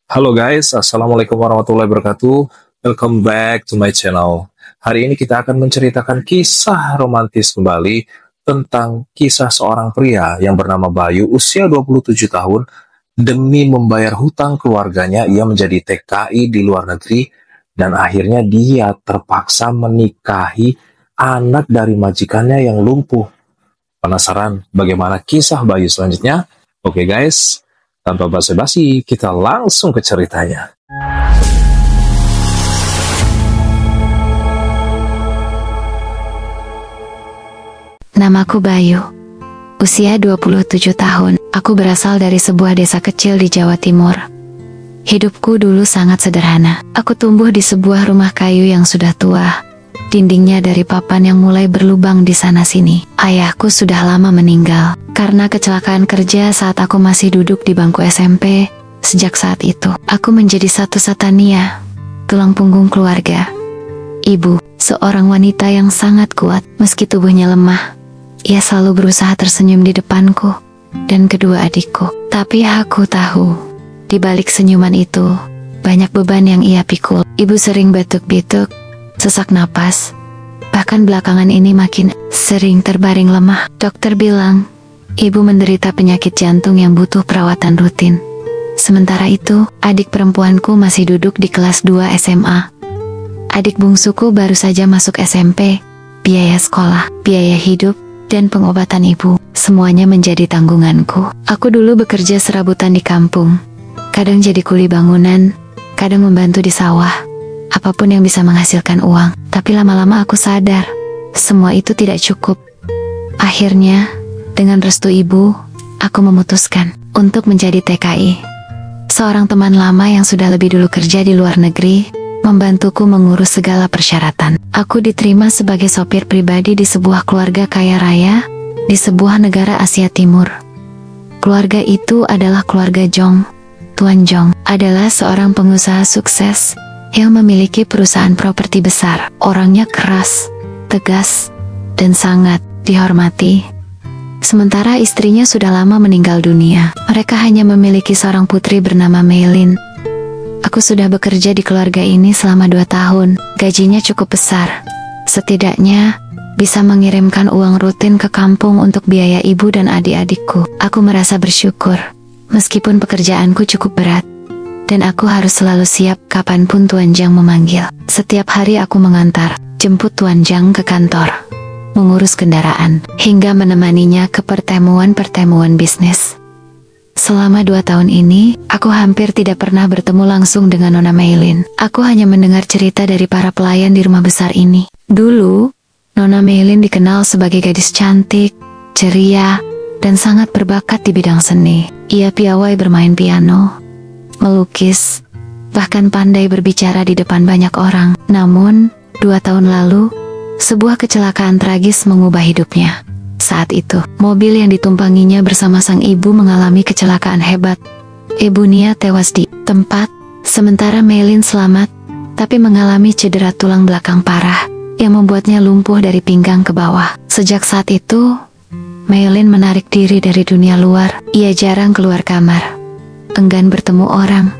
Halo guys, Assalamualaikum warahmatullahi wabarakatuh. Welcome back to my channel. Hari ini kita akan menceritakan kisah romantis kembali tentang kisah seorang pria yang bernama Bayu, usia 27 tahun. Demi membayar hutang keluarganya, ia menjadi TKI di luar negeri dan akhirnya dia terpaksa menikahi anak dari majikannya yang lumpuh. Penasaran bagaimana kisah Bayu selanjutnya? Oke guys, tanpa basa-basi, kita langsung ke ceritanya. Namaku Bayu. Usia 27 tahun. Aku berasal dari sebuah desa kecil di Jawa Timur. Hidupku dulu sangat sederhana. Aku tumbuh di sebuah rumah kayu yang sudah tua. Dindingnya dari papan yang mulai berlubang di sana-sini. Ayahku sudah lama meninggal karena kecelakaan kerja saat aku masih duduk di bangku SMP. Sejak saat itu, aku menjadi satu-satunya tulang punggung keluarga. Ibu, seorang wanita yang sangat kuat meski tubuhnya lemah. Ia selalu berusaha tersenyum di depanku dan kedua adikku. Tapi aku tahu, di balik senyuman itu, banyak beban yang ia pikul. Ibu sering batuk-batuk, sesak napas, bahkan belakangan ini makin sering terbaring lemah. Dokter bilang, ibu menderita penyakit jantung yang butuh perawatan rutin. Sementara itu, adik perempuanku masih duduk di kelas 2 SMA. Adik bungsuku baru saja masuk SMP. Biaya sekolah, biaya hidup, dan pengobatan ibu, semuanya menjadi tanggunganku. Aku dulu bekerja serabutan di kampung. Kadang jadi kuli bangunan, kadang membantu di sawah. Apapun yang bisa menghasilkan uang, tapi lama-lama aku sadar, semua itu tidak cukup. Akhirnya, dengan restu ibu, aku memutuskan untuk menjadi TKI. Seorang teman lama yang sudah lebih dulu kerja di luar negeri, membantuku mengurus segala persyaratan. Aku diterima sebagai sopir pribadi di sebuah keluarga kaya raya, di sebuah negara Asia Timur. Keluarga itu adalah keluarga Jong. Tuan Jong adalah seorang pengusaha sukses, yang memiliki perusahaan properti besar. Orangnya keras, tegas, dan sangat dihormati. Sementara istrinya sudah lama meninggal dunia. Mereka hanya memiliki seorang putri bernama Meilin. Aku sudah bekerja di keluarga ini selama 2 tahun. Gajinya cukup besar. Setidaknya bisa mengirimkan uang rutin ke kampung untuk biaya ibu dan adik-adikku. Aku merasa bersyukur, meskipun pekerjaanku cukup berat. Dan aku harus selalu siap kapanpun Tuan Jang memanggil. Setiap hari aku mengantar, jemput Tuan Jang ke kantor, mengurus kendaraan, hingga menemaninya ke pertemuan-pertemuan bisnis. Selama 2 tahun ini, aku hampir tidak pernah bertemu langsung dengan Nona Meilin. Aku hanya mendengar cerita dari para pelayan di rumah besar ini. Dulu, Nona Meilin dikenal sebagai gadis cantik, ceria, dan sangat berbakat di bidang seni. Ia piawai bermain piano, melukis, bahkan pandai berbicara di depan banyak orang. Namun, 2 tahun lalu, sebuah kecelakaan tragis mengubah hidupnya. Saat itu, mobil yang ditumpanginya bersama sang ibu mengalami kecelakaan hebat. Ibu Nia tewas di tempat, sementara Meilin selamat, tapi mengalami cedera tulang belakang parah, yang membuatnya lumpuh dari pinggang ke bawah. Sejak saat itu, Meilin menarik diri dari dunia luar. Ia jarang keluar kamar, enggan bertemu orang,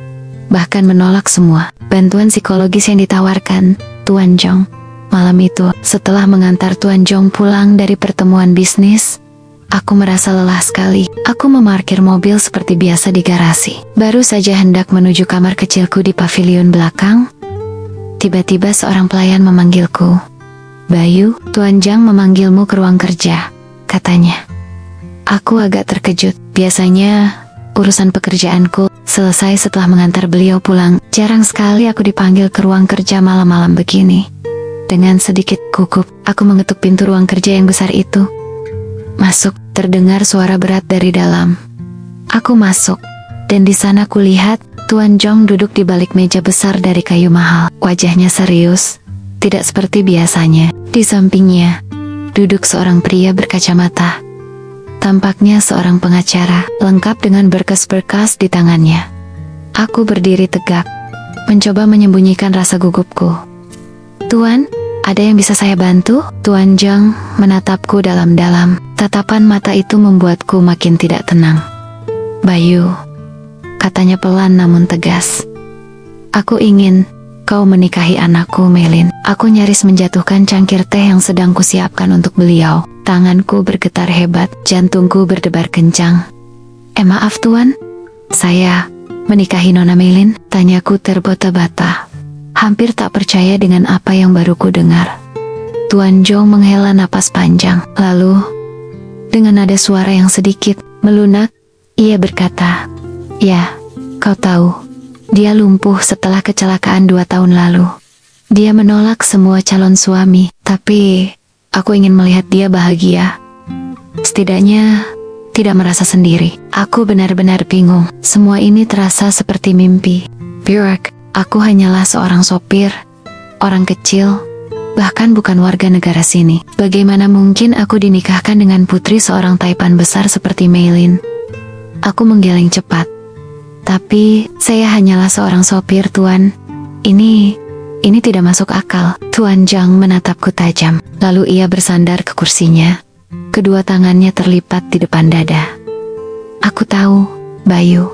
bahkan menolak semua bantuan psikologis yang ditawarkan Tuan Jong. Malam itu, setelah mengantar Tuan Jong pulang dari pertemuan bisnis, aku merasa lelah sekali. Aku memarkir mobil seperti biasa di garasi. Baru saja hendak menuju kamar kecilku di pavilion belakang, tiba-tiba seorang pelayan memanggilku. "Bayu, Tuan Jang memanggilmu ke ruang kerja," katanya. Aku agak terkejut. Biasanya urusan pekerjaanku selesai setelah mengantar beliau pulang. Jarang sekali aku dipanggil ke ruang kerja malam-malam begini. Dengan sedikit gugup, aku mengetuk pintu ruang kerja yang besar itu. "Masuk," terdengar suara berat dari dalam. Aku masuk, dan di sana kulihat Tuan Jong duduk di balik meja besar dari kayu mahal. Wajahnya serius, tidak seperti biasanya. Di sampingnya, duduk seorang pria berkacamata. Tampaknya seorang pengacara, lengkap dengan berkas-berkas di tangannya. Aku berdiri tegak, mencoba menyembunyikan rasa gugupku. "Tuan, ada yang bisa saya bantu?" Tuan Jang menatapku dalam-dalam. Tatapan mata itu membuatku makin tidak tenang. "Bayu, katanya pelan namun tegas. Aku ingin kau menikahi anakku, Meilin. Aku nyaris menjatuhkan cangkir teh yang sedang kusiapkan untuk beliau. Tanganku bergetar hebat, jantungku berdebar kencang. Maaf tuan, saya menikahi Nona Meilin? Tanyaku terbata-bata. Hampir tak percaya dengan apa yang baru ku dengar. Tuan Jong menghela napas panjang, lalu dengan nada suara yang sedikit melunak, ia berkata, "Ya, kau tahu, dia lumpuh setelah kecelakaan 2 tahun lalu. Dia menolak semua calon suami, tapi aku ingin melihat dia bahagia. Setidaknya tidak merasa sendiri." Aku benar-benar bingung. Semua ini terasa seperti mimpi. Björk, aku hanyalah seorang sopir, orang kecil, bahkan bukan warga negara sini. Bagaimana mungkin aku dinikahkan dengan putri seorang taipan besar seperti Meilin? Aku menggeleng cepat. Tapi, saya hanyalah seorang sopir, Tuan. Ini tidak masuk akal. Tuan Jang menatapku tajam. Lalu ia bersandar ke kursinya. Kedua tangannya terlipat di depan dada. Aku tahu, Bayu.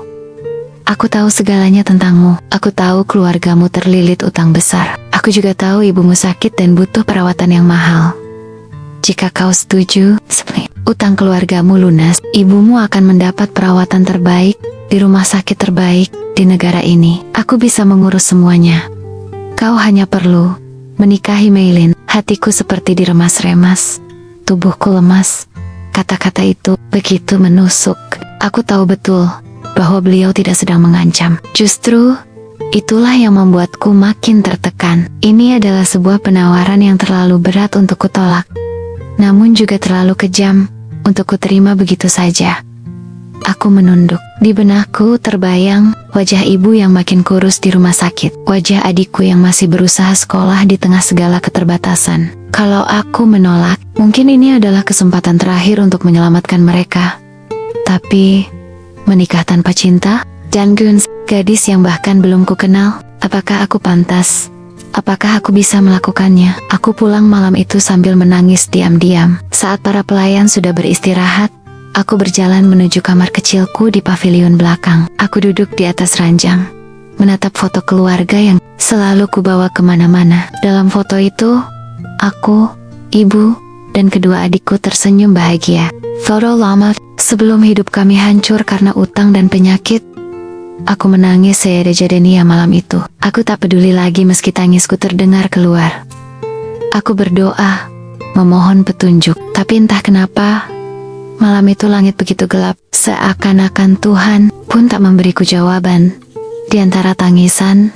Aku tahu segalanya tentangmu. Aku tahu keluargamu terlilit utang besar. Aku juga tahu ibumu sakit dan butuh perawatan yang mahal. Jika kau setuju, utang keluargamu lunas, ibumu akan mendapat perawatan terbaik di rumah sakit terbaik di negara ini. Aku bisa mengurus semuanya. Kau hanya perlu menikahi Meilin. Hatiku seperti diremas-remas. Tubuhku lemas. Kata-kata itu begitu menusuk. Aku tahu betul bahwa beliau tidak sedang mengancam. Justru itulah yang membuatku makin tertekan. Ini adalah sebuah penawaran yang terlalu berat untuk kutolak, namun juga terlalu kejam untuk kuterima begitu saja. Aku menunduk. Di benakku terbayang wajah ibu yang makin kurus di rumah sakit, wajah adikku yang masih berusaha sekolah di tengah segala keterbatasan. Kalau aku menolak, mungkin ini adalah kesempatan terakhir untuk menyelamatkan mereka. Tapi, menikah tanpa cinta? Jan Guns, gadis yang bahkan belum kukenal, apakah aku pantas? Apakah aku bisa melakukannya? Aku pulang malam itu sambil menangis diam-diam. Saat para pelayan sudah beristirahat, aku berjalan menuju kamar kecilku di pavilion belakang. Aku duduk di atas ranjang, menatap foto keluarga yang selalu kubawa kemana-mana. Dalam foto itu, aku, ibu, dan kedua adikku tersenyum bahagia. Foto lama sebelum hidup kami hancur karena utang dan penyakit. Aku menangis sejadenya malam itu. Aku tak peduli lagi meski tangisku terdengar keluar. Aku berdoa, memohon petunjuk. Tapi entah kenapa, malam itu langit begitu gelap. Seakan-akan Tuhan pun tak memberiku jawaban. Di antara tangisan,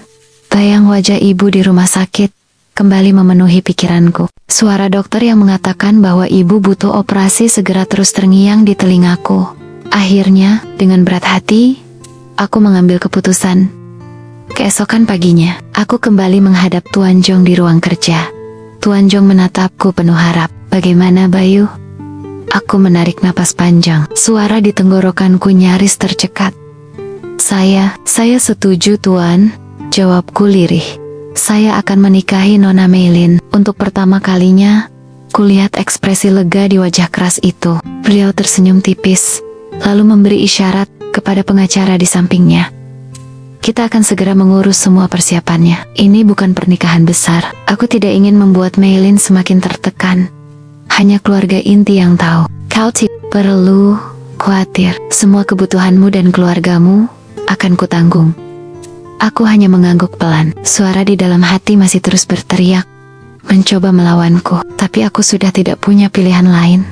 bayang wajah ibu di rumah sakit kembali memenuhi pikiranku. Suara dokter yang mengatakan bahwa ibu butuh operasi segera terus terngiang di telingaku. Akhirnya, dengan berat hati, aku mengambil keputusan. Keesokan paginya, aku kembali menghadap Tuan Jong di ruang kerja. Tuan Jong menatapku penuh harap. "Bagaimana, Bayu?" Aku menarik napas panjang. Suara di tenggorokanku nyaris tercekat. Saya setuju, Tuan," jawabku lirih. "Saya akan menikahi Nona Meilin." Untuk pertama kalinya, kulihat ekspresi lega di wajah keras itu. Beliau tersenyum tipis, lalu memberi isyarat kepada pengacara di sampingnya. "Kita akan segera mengurus semua persiapannya. Ini bukan pernikahan besar. Aku tidak ingin membuat Meilin semakin tertekan. Hanya keluarga inti yang tahu. Kau tidak perlu khawatir. Semua kebutuhanmu dan keluargamu akan kutanggung." Aku hanya mengangguk pelan. Suara di dalam hati masih terus berteriak, mencoba melawanku. Tapi aku sudah tidak punya pilihan lain.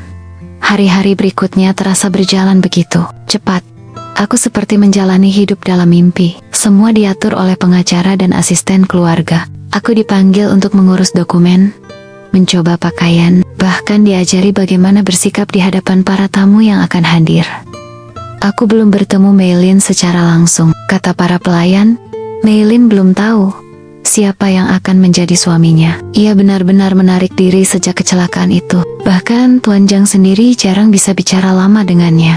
Hari-hari berikutnya terasa berjalan begitu cepat. Aku seperti menjalani hidup dalam mimpi. Semua diatur oleh pengacara dan asisten keluarga. Aku dipanggil untuk mengurus dokumen, mencoba pakaian, bahkan diajari bagaimana bersikap di hadapan para tamu yang akan hadir. Aku belum bertemu Meilin secara langsung. Kata para pelayan, Meilin belum tahu siapa yang akan menjadi suaminya. Ia benar-benar menarik diri sejak kecelakaan itu. Bahkan Tuan Jang sendiri jarang bisa bicara lama dengannya.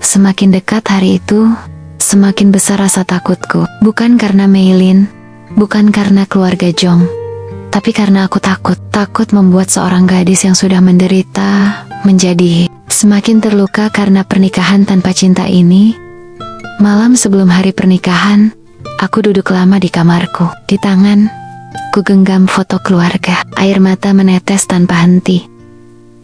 Semakin dekat hari itu, semakin besar rasa takutku. Bukan karena Meilin, bukan karena keluarga Jong, tapi karena aku takut membuat seorang gadis yang sudah menderita menjadi semakin terluka karena pernikahan tanpa cinta ini Malam sebelum hari pernikahan, aku duduk lama di kamarku. Di tangan, ku genggam foto keluarga. Air mata menetes tanpa henti.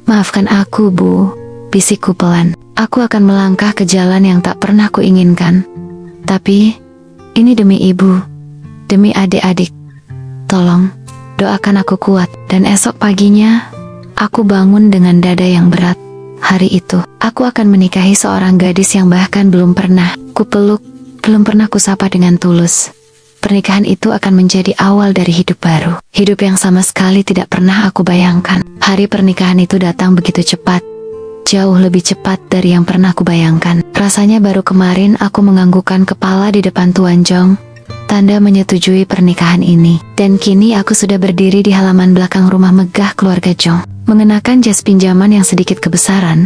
"Maafkan aku, Bu," bisikku pelan. "Aku akan melangkah ke jalan yang tak pernah kuinginkan. Tapi, ini demi ibu, demi adik-adik. Tolong, doakan aku kuat." Dan esok paginya, aku bangun dengan dada yang berat. Hari itu, aku akan menikahi seorang gadis yang bahkan belum pernah kupeluk, belum pernah kusapa dengan tulus. Pernikahan itu akan menjadi awal dari hidup baru. Hidup yang sama sekali tidak pernah aku bayangkan. Hari pernikahan itu datang begitu cepat. Jauh lebih cepat dari yang pernah aku bayangkan. Rasanya baru kemarin aku menganggukkan kepala di depan Tuan Jong, tanda menyetujui pernikahan ini. Dan kini aku sudah berdiri di halaman belakang rumah megah keluarga Jong, mengenakan jas pinjaman yang sedikit kebesaran.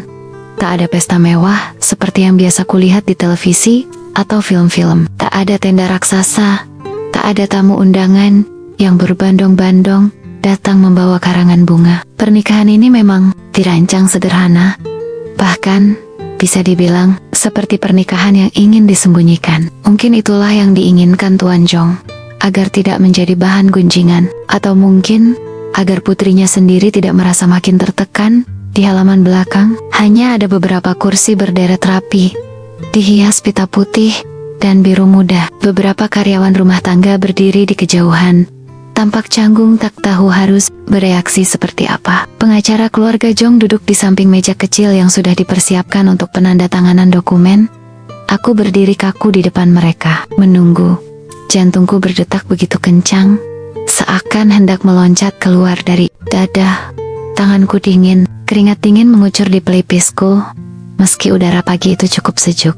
Tak ada pesta mewah seperti yang biasa kulihat di televisi atau film-film. Tak ada tenda raksasa, tak ada tamu undangan yang berbandong-bandong datang membawa karangan bunga. Pernikahan ini memang dirancang sederhana, bahkan bisa dibilang seperti pernikahan yang ingin disembunyikan. Mungkin itulah yang diinginkan Tuan Jong, agar tidak menjadi bahan gunjingan, atau mungkin agar putrinya sendiri tidak merasa makin tertekan. Di halaman belakang hanya ada beberapa kursi berderet rapi, dihias pita putih dan biru muda. Beberapa karyawan rumah tangga berdiri di kejauhan, tampak canggung tak tahu harus bereaksi seperti apa. Pengacara keluarga Jong duduk di samping meja kecil yang sudah dipersiapkan untuk penandatanganan dokumen. Aku berdiri kaku di depan mereka, menunggu. Jantungku berdetak begitu kencang, seakan hendak meloncat keluar dari dada. Tanganku dingin, keringat dingin mengucur di pelipisku, meski udara pagi itu cukup sejuk.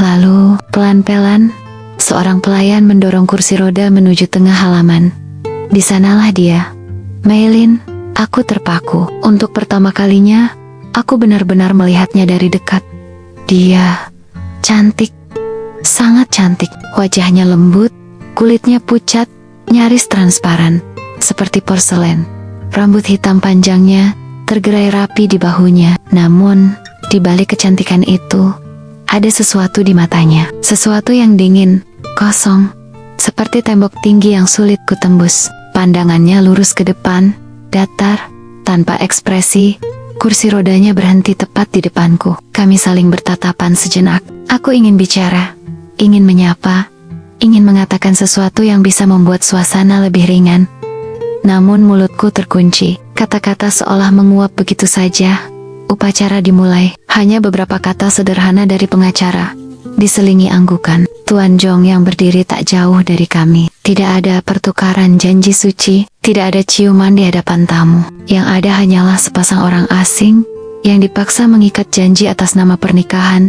Lalu, pelan-pelan, seorang pelayan mendorong kursi roda menuju tengah halaman. Di sanalah dia, Maylin. Aku terpaku. Untuk pertama kalinya, aku benar-benar melihatnya dari dekat. Dia cantik, sangat cantik. Wajahnya lembut, kulitnya pucat, nyaris transparan, seperti porselen. Rambut hitam panjangnya tergerai rapi di bahunya. Namun, di balik kecantikan itu, ada sesuatu di matanya. Sesuatu yang dingin, kosong, seperti tembok tinggi yang sulit kutembus. Pandangannya lurus ke depan, datar, tanpa ekspresi. Kursi rodanya berhenti tepat di depanku. Kami saling bertatapan sejenak. Aku ingin bicara, ingin menyapa, ingin mengatakan sesuatu yang bisa membuat suasana lebih ringan. Namun mulutku terkunci. Kata-kata seolah menguap begitu saja. Upacara dimulai. Hanya beberapa kata sederhana dari pengacara, diselingi anggukan. Tuan Jong yang berdiri tak jauh dari kami. Tidak ada pertukaran janji suci, tidak ada ciuman di hadapan tamu. Yang ada hanyalah sepasang orang asing yang dipaksa mengikat janji atas nama pernikahan.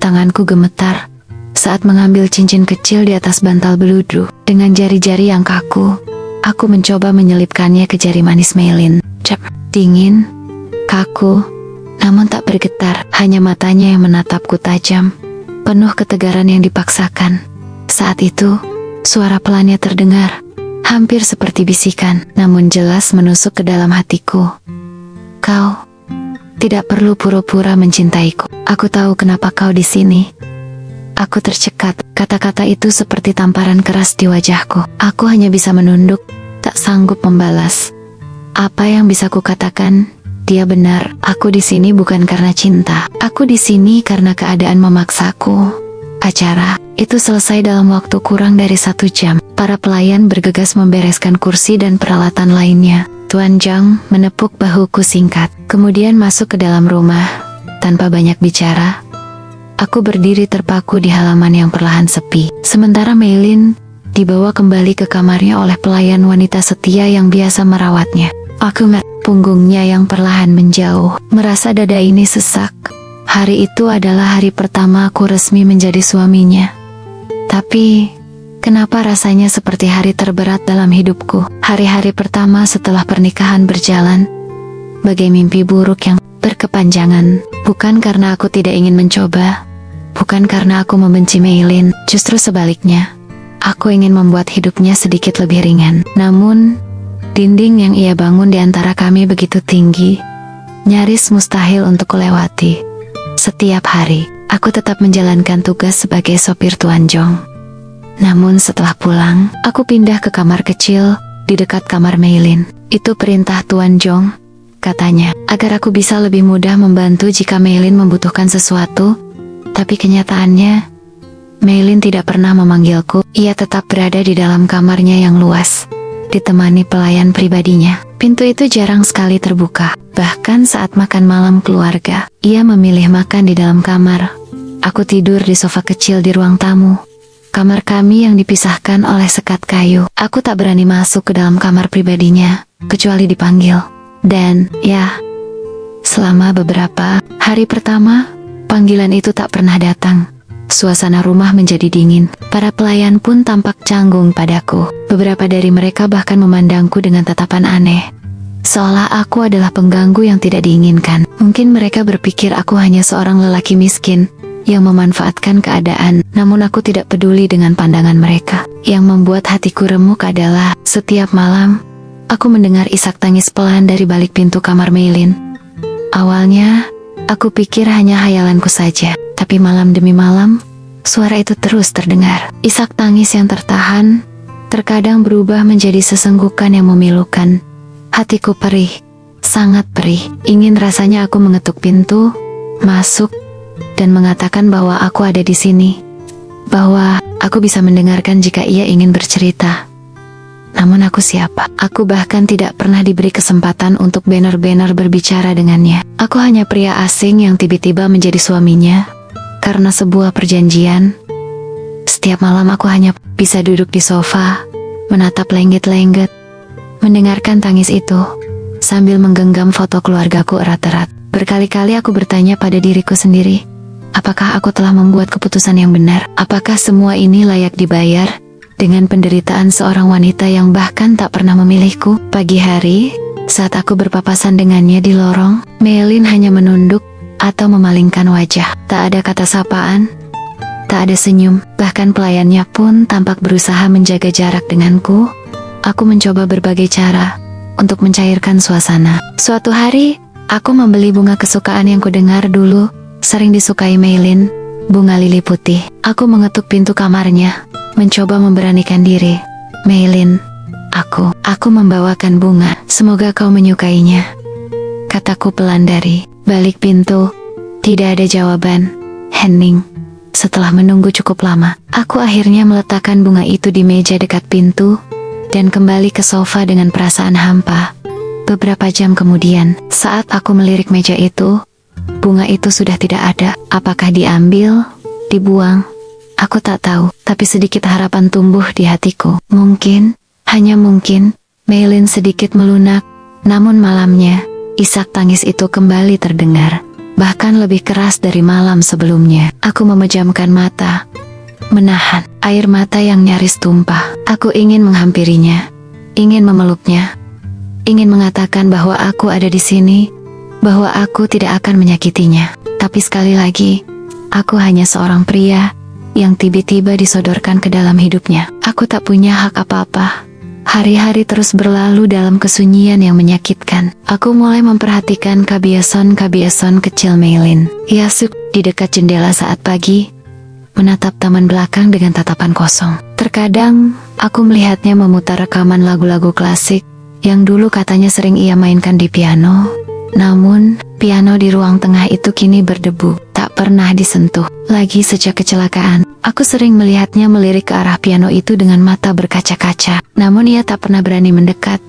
Tanganku gemetar saat mengambil cincin kecil di atas bantal beludu. Dengan jari-jari yang kaku, aku mencoba menyelipkannya ke jari manis Maylin. Cep, dingin, kaku, namun tak bergetar. Hanya matanya yang menatapku tajam, penuh ketegaran yang dipaksakan. Saat itu, suara pelannya terdengar, hampir seperti bisikan, namun jelas menusuk ke dalam hatiku. "Kau tidak perlu pura-pura mencintaiku. Aku tahu kenapa kau di sini." Aku tercekat. Kata-kata itu seperti tamparan keras di wajahku. Aku hanya bisa menunduk, tak sanggup membalas. Apa yang bisa kukatakan? Dia benar. Aku di sini bukan karena cinta. Aku di sini karena keadaan memaksaku. Acara itu selesai dalam waktu kurang dari 1 jam. Para pelayan bergegas membereskan kursi dan peralatan lainnya. Tuan Jong menepuk bahuku singkat, kemudian masuk ke dalam rumah. Tanpa banyak bicara, aku berdiri terpaku di halaman yang perlahan sepi. Sementara Maylin dibawa kembali ke kamarnya oleh pelayan wanita setia yang biasa merawatnya. Aku punggungnya yang perlahan menjauh, merasa dada ini sesak. Hari itu adalah hari pertama aku resmi menjadi suaminya. Tapi, kenapa rasanya seperti hari terberat dalam hidupku? Hari-hari pertama setelah pernikahan berjalan bagai mimpi buruk yang berkepanjangan. Bukan karena aku tidak ingin mencoba, bukan karena aku membenci Maylin, justru sebaliknya. Aku ingin membuat hidupnya sedikit lebih ringan. Namun, dinding yang ia bangun di antara kami begitu tinggi, nyaris mustahil untuk kulewati. Setiap hari, aku tetap menjalankan tugas sebagai sopir Tuan Jong. Namun setelah pulang, aku pindah ke kamar kecil di dekat kamar Meilin. Itu perintah Tuan Jong, katanya, agar aku bisa lebih mudah membantu jika Meilin membutuhkan sesuatu. Tapi kenyataannya, Meilin tidak pernah memanggilku. Ia tetap berada di dalam kamarnya yang luas, ditemani pelayan pribadinya. Pintu itu jarang sekali terbuka. Bahkan saat makan malam keluarga, ia memilih makan di dalam kamar. Aku tidur di sofa kecil di ruang tamu. Kamar kami yang dipisahkan oleh sekat kayu. Aku tak berani masuk ke dalam kamar pribadinya, kecuali dipanggil. Dan, ya, selama beberapa hari pertama, panggilan itu tak pernah datang. Suasana rumah menjadi dingin. Para pelayan pun tampak canggung padaku. Beberapa dari mereka bahkan memandangku dengan tatapan aneh, seolah aku adalah pengganggu yang tidak diinginkan. Mungkin mereka berpikir aku hanya seorang lelaki miskin yang memanfaatkan keadaan. Namun aku tidak peduli dengan pandangan mereka. Yang membuat hatiku remuk adalah setiap malam aku mendengar isak tangis pelan dari balik pintu kamar Meilin. Awalnya aku pikir hanya hayalanku saja, tapi malam demi malam suara itu terus terdengar. Isak tangis yang tertahan terkadang berubah menjadi sesenggukan yang memilukan. Hatiku perih, sangat perih. Ingin rasanya aku mengetuk pintu, masuk, dan mengatakan bahwa aku ada di sini, bahwa aku bisa mendengarkan jika ia ingin bercerita. Namun aku siapa? Aku bahkan tidak pernah diberi kesempatan untuk benar-benar berbicara dengannya. Aku hanya pria asing yang tiba-tiba menjadi suaminya karena sebuah perjanjian. Setiap malam aku hanya bisa duduk di sofa, menatap lenggit-lenggit, mendengarkan tangis itu, sambil menggenggam foto keluargaku erat-erat. Berkali-kali aku bertanya pada diriku sendiri, apakah aku telah membuat keputusan yang benar? Apakah semua ini layak dibayar dengan penderitaan seorang wanita yang bahkan tak pernah memilihku? Pagi hari, saat aku berpapasan dengannya di lorong, Meilin hanya menunduk atau memalingkan wajah. Tak ada kata sapaan, tak ada senyum, bahkan pelayannya pun tampak berusaha menjaga jarak denganku. Aku mencoba berbagai cara untuk mencairkan suasana. Suatu hari, aku membeli bunga kesukaan yang kudengar dulu sering disukai Meilin, bunga lili putih. Aku mengetuk pintu kamarnya, mencoba memberanikan diri. Meilin, aku membawakan bunga. Semoga kau menyukainya, kataku pelan dari balik pintu. Tidak ada jawaban. Hening. Setelah menunggu cukup lama, aku akhirnya meletakkan bunga itu di meja dekat pintu dan kembali ke sofa dengan perasaan hampa. Beberapa jam kemudian, saat aku melirik meja itu, bunga itu sudah tidak ada. Apakah diambil, dibuang? Aku tak tahu, tapi sedikit harapan tumbuh di hatiku. Mungkin, hanya mungkin, Meilin sedikit melunak. Namun malamnya, isak tangis itu kembali terdengar, bahkan lebih keras dari malam sebelumnya. Aku memejamkan mata, menahan air mata yang nyaris tumpah. Aku ingin menghampirinya, ingin memeluknya, ingin mengatakan bahwa aku ada di sini, bahwa aku tidak akan menyakitinya. Tapi sekali lagi, aku hanya seorang pria yang tiba-tiba disodorkan ke dalam hidupnya. Aku tak punya hak apa-apa. Hari-hari terus berlalu dalam kesunyian yang menyakitkan. Aku mulai memperhatikan kebiasaan-kebiasaan kecil Meilin. Ia suk di dekat jendela saat pagi, menatap taman belakang dengan tatapan kosong. Terkadang, aku melihatnya memutar rekaman lagu-lagu klasik yang dulu katanya sering ia mainkan di piano. Namun, piano di ruang tengah itu kini berdebu, tak pernah disentuh lagi sejak kecelakaan. Aku sering melihatnya melirik ke arah piano itu dengan mata berkaca-kaca. Namun ia tak pernah berani mendekat.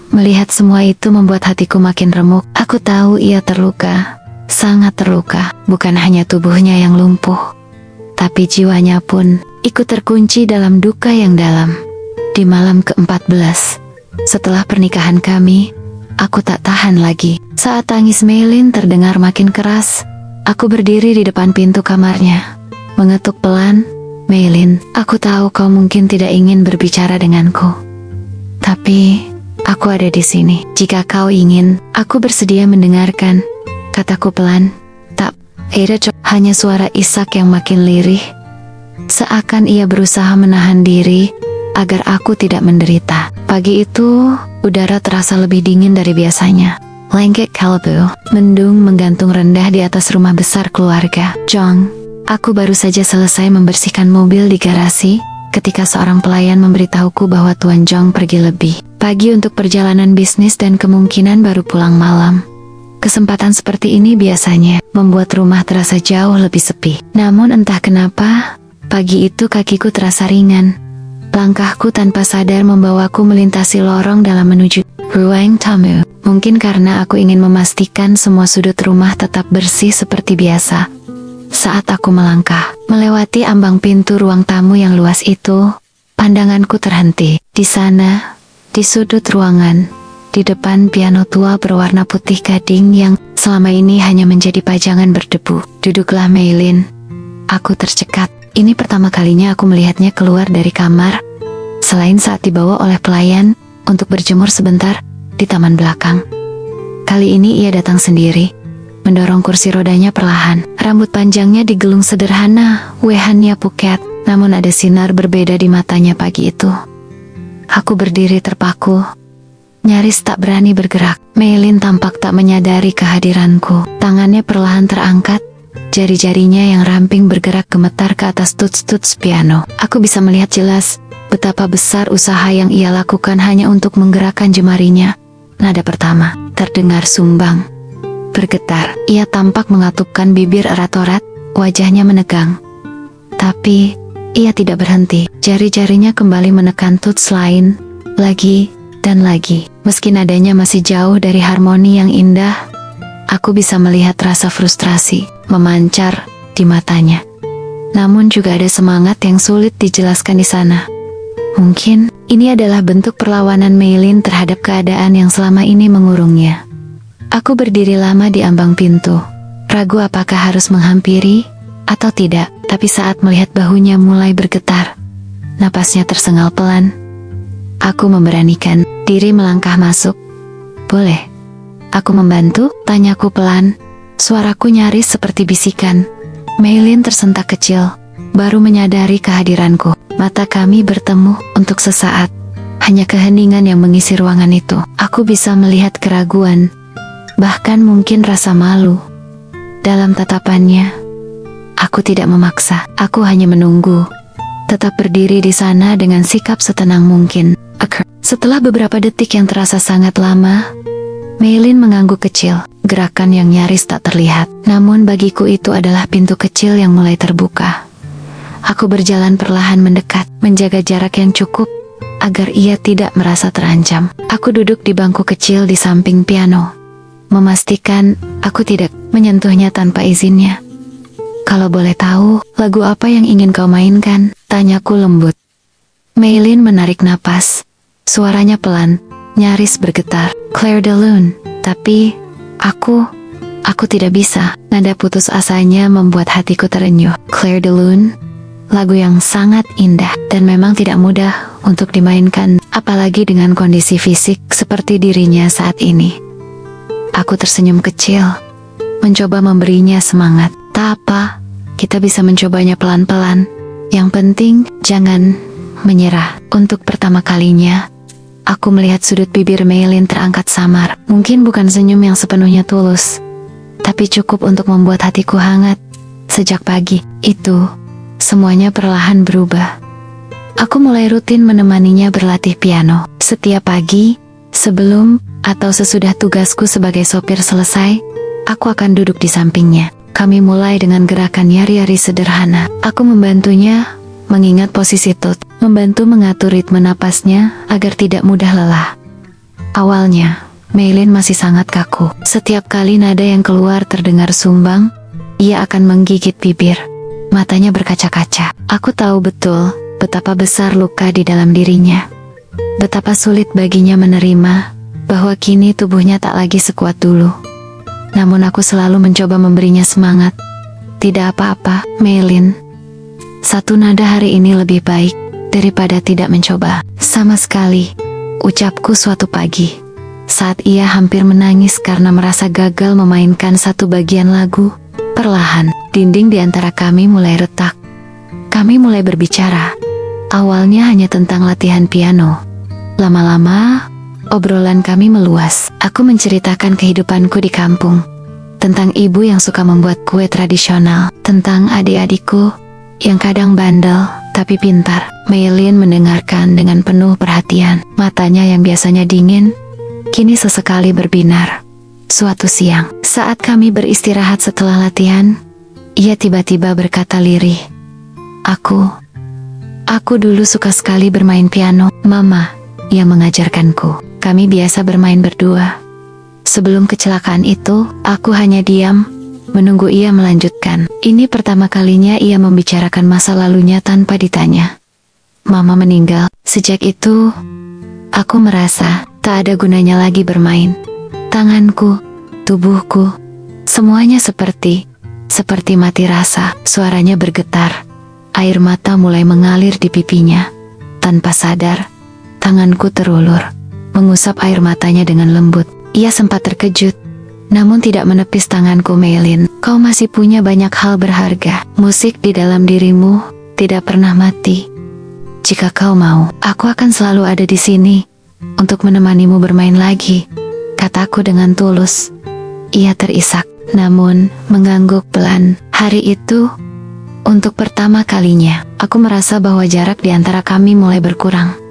Melihat semua itu membuat hatiku makin remuk. Aku tahu ia terluka, sangat terluka. Bukan hanya tubuhnya yang lumpuh, tapi jiwanya pun ikut terkunci dalam duka yang dalam. Di malam ke-14, setelah pernikahan kami, aku tak tahan lagi. Saat tangis Meilin terdengar makin keras, aku berdiri di depan pintu kamarnya, mengetuk pelan. Meilin, aku tahu kau mungkin tidak ingin berbicara denganku, tapi aku ada di sini. Jika kau ingin, aku bersedia mendengarkan, kataku pelan. Tak, hanya suara isak yang makin lirih, seakan ia berusaha menahan diri agar aku tidak menderita. Pagi itu, udara terasa lebih dingin dari biasanya. Langit kalbu, mendung menggantung rendah di atas rumah besar keluarga Jong. Aku baru saja selesai membersihkan mobil di garasi, ketika seorang pelayan memberitahuku bahwa Tuan Jong pergi lebih pagi untuk perjalanan bisnis dan kemungkinan baru pulang malam. Kesempatan seperti ini biasanya membuat rumah terasa jauh lebih sepi. Namun entah kenapa, pagi itu kakiku terasa ringan. Langkahku tanpa sadar membawaku melintasi lorong dalam menuju ruang tamu. Mungkin karena aku ingin memastikan semua sudut rumah tetap bersih seperti biasa. Saat aku melangkah, melewati ambang pintu ruang tamu yang luas itu, pandanganku terhenti. Di sana, di sudut ruangan, di depan piano tua berwarna putih gading yang selama ini hanya menjadi pajangan berdebu, duduklah Mei Lin. Aku tercekat. Ini pertama kalinya aku melihatnya keluar dari kamar, selain saat dibawa oleh pelayan untuk berjemur sebentar di taman belakang. Kali ini ia datang sendiri, mendorong kursi rodanya perlahan. Rambut panjangnya digelung sederhana, wehannya puket, namun ada sinar berbeda di matanya pagi itu. Aku berdiri terpaku, nyaris tak berani bergerak. Mei Lin tampak tak menyadari kehadiranku. Tangannya perlahan terangkat, jari-jarinya yang ramping bergerak gemetar ke atas tuts-tuts piano. Aku bisa melihat jelas betapa besar usaha yang ia lakukan hanya untuk menggerakkan jemarinya. Nada pertama terdengar sumbang, bergetar. Ia tampak mengatupkan bibir erat-erat, wajahnya menegang. Tapi ia tidak berhenti. Jari-jarinya kembali menekan tuts lain, lagi dan lagi. Meski nadanya masih jauh dari harmoni yang indah, aku bisa melihat rasa frustrasi memancar di matanya. Namun juga ada semangat yang sulit dijelaskan di sana. Mungkin ini adalah bentuk perlawanan Mei Lin terhadap keadaan yang selama ini mengurungnya. Aku berdiri lama di ambang pintu, ragu apakah harus menghampiri atau tidak. Tapi saat melihat bahunya mulai bergetar, napasnya tersengal pelan, aku memberanikan diri melangkah masuk. "Boleh aku membantu?" tanyaku pelan. Suaraku nyaris seperti bisikan. Mei Lin tersentak kecil, baru menyadari kehadiranku. Mata kami bertemu untuk sesaat. Hanya keheningan yang mengisi ruangan itu. Aku bisa melihat keraguan, bahkan mungkin rasa malu dalam tatapannya. Aku tidak memaksa, aku hanya menunggu, tetap berdiri di sana dengan sikap setenang mungkin. Setelah beberapa detik yang terasa sangat lama, Mei Lin mengangguk kecil, gerakan yang nyaris tak terlihat. Namun bagiku itu adalah pintu kecil yang mulai terbuka. Aku berjalan perlahan mendekat, menjaga jarak yang cukup, agar ia tidak merasa terancam. Aku duduk di bangku kecil di samping piano, memastikan aku tidak menyentuhnya tanpa izinnya. "Kalau boleh tahu, lagu apa yang ingin kau mainkan?" tanyaku lembut. Mei Lin menarik napas, suaranya pelan, nyaris bergetar. "Clair de Lune." Tapi aku tidak bisa. Nada putus asanya membuat hatiku terenyuh. Clair de Lune, lagu yang sangat indah dan memang tidak mudah untuk dimainkan, apalagi dengan kondisi fisik seperti dirinya saat ini. Aku tersenyum kecil, mencoba memberinya semangat. "Tak apa, kita bisa mencobanya pelan-pelan. Yang penting, jangan menyerah." Untuk pertama kalinya, aku melihat sudut bibir Mei Lin terangkat samar. Mungkin bukan senyum yang sepenuhnya tulus, tapi cukup untuk membuat hatiku hangat. Sejak pagi itu, semuanya perlahan berubah. Aku mulai rutin menemaninya berlatih piano. Setiap pagi, sebelum atau sesudah tugasku sebagai sopir selesai, aku akan duduk di sampingnya. Kami mulai dengan gerakan yari-yari sederhana. Aku membantunya mengingat posisi tut, membantu mengatur ritme napasnya agar tidak mudah lelah. Awalnya, Mei Lin masih sangat kaku. Setiap kali nada yang keluar terdengar sumbang, ia akan menggigit bibir. Matanya berkaca-kaca. Aku tahu betul betapa besar luka di dalam dirinya. Betapa sulit baginya menerima bahwa kini tubuhnya tak lagi sekuat dulu. Namun aku selalu mencoba memberinya semangat. "Tidak apa-apa, Mei Lin. Satu nada hari ini lebih baik daripada tidak mencoba sama sekali," ucapku suatu pagi, saat ia hampir menangis karena merasa gagal memainkan satu bagian lagu. Perlahan, dinding di antara kami mulai retak. Kami mulai berbicara. Awalnya hanya tentang latihan piano. Lama-lama, obrolan kami meluas. Aku menceritakan kehidupanku di kampung, tentang ibu yang suka membuat kue tradisional, tentang adik-adikku yang kadang bandel tapi pintar. Meilin mendengarkan dengan penuh perhatian. Matanya yang biasanya dingin, kini sesekali berbinar. Suatu siang, saat kami beristirahat setelah latihan, ia tiba-tiba berkata lirih, Aku dulu suka sekali bermain piano. Mama yang mengajarkanku. Kami biasa bermain berdua. Sebelum kecelakaan itu, aku hanya diam, menunggu ia melanjutkan. Ini pertama kalinya ia membicarakan masa lalunya tanpa ditanya. Mama meninggal. Sejak itu, aku merasa tak ada gunanya lagi bermain. Tanganku, tubuhku, semuanya seperti mati rasa. Suaranya bergetar. Air mata mulai mengalir di pipinya. Tanpa sadar, tanganku terulur, mengusap air matanya dengan lembut. Ia sempat terkejut, namun tidak menepis tanganku. Meilin, kau masih punya banyak hal berharga. Musik di dalam dirimu tidak pernah mati. Jika kau mau, aku akan selalu ada di sini untuk menemanimu bermain lagi, kataku dengan tulus. Ia terisak, namun mengangguk pelan. Hari itu, untuk pertama kalinya, aku merasa bahwa jarak di antara kami mulai berkurang.